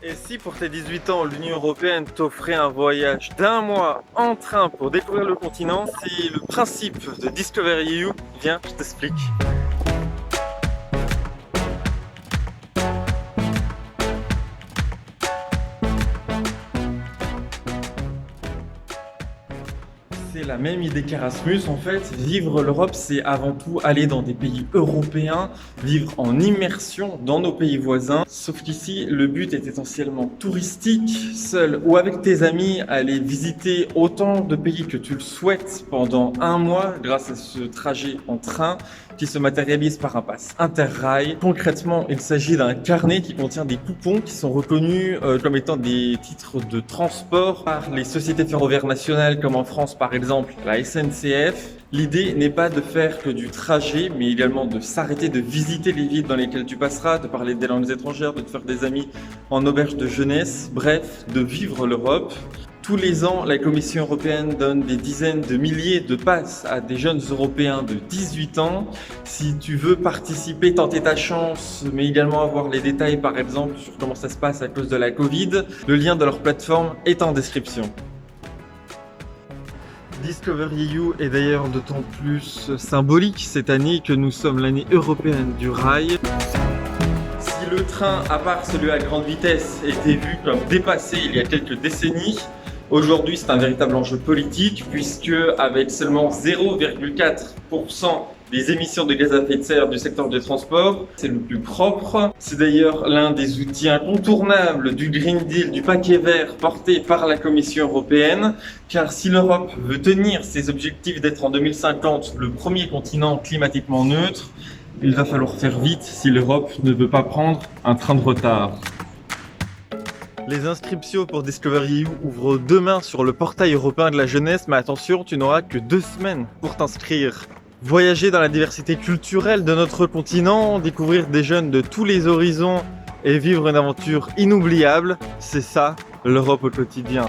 Et si pour tes 18 ans, l'Union Européenne t'offrait un voyage d'un mois en train pour découvrir le continent, c'est le principe de Discovery EU. Viens, je t'explique. C'est la même idée qu'Erasmus en fait. Vivre l'Europe, c'est avant tout aller dans des pays européens, vivre en immersion dans nos pays voisins. Sauf qu'ici, le but est essentiellement touristique, seul ou avec tes amis, aller visiter autant de pays que tu le souhaites pendant un mois grâce à ce trajet en train qui se matérialise par un pass Interrail. Concrètement, il s'agit d'un carnet qui contient des coupons qui sont reconnus comme étant des titres de transport par les sociétés ferroviaires nationales comme en France par exemple la SNCF. L'idée n'est pas de faire que du trajet, mais également de s'arrêter, de visiter les villes dans lesquelles tu passeras, de parler des langues étrangères, de te faire des amis en auberge de jeunesse, bref, de vivre l'Europe. Tous les ans, la Commission européenne donne des dizaines de milliers de passes à des jeunes Européens de 18 ans. Si tu veux participer, tenter ta chance, mais également avoir les détails par exemple sur comment ça se passe à cause de la Covid, le lien de leur plateforme est en description. Discovery EU est d'ailleurs d'autant plus symbolique cette année que nous sommes l'année européenne du rail. Si le train, à part celui à grande vitesse, était vu comme dépassé il y a quelques décennies, aujourd'hui c'est un véritable enjeu politique puisque avec seulement 0,4% des émissions de gaz à effet de serre du secteur des transports, c'est le plus propre. C'est d'ailleurs l'un des outils incontournables du Green Deal, du paquet vert porté par la Commission européenne. Car si l'Europe veut tenir ses objectifs d'être en 2050 le premier continent climatiquement neutre, il va falloir faire vite si l'Europe ne veut pas prendre un train de retard. Les inscriptions pour Discovery EU ouvrent demain sur le portail européen de la jeunesse, mais attention, tu n'auras que 2 semaines pour t'inscrire. Voyager dans la diversité culturelle de notre continent, découvrir des jeunes de tous les horizons et vivre une aventure inoubliable, c'est ça l'Europe au quotidien.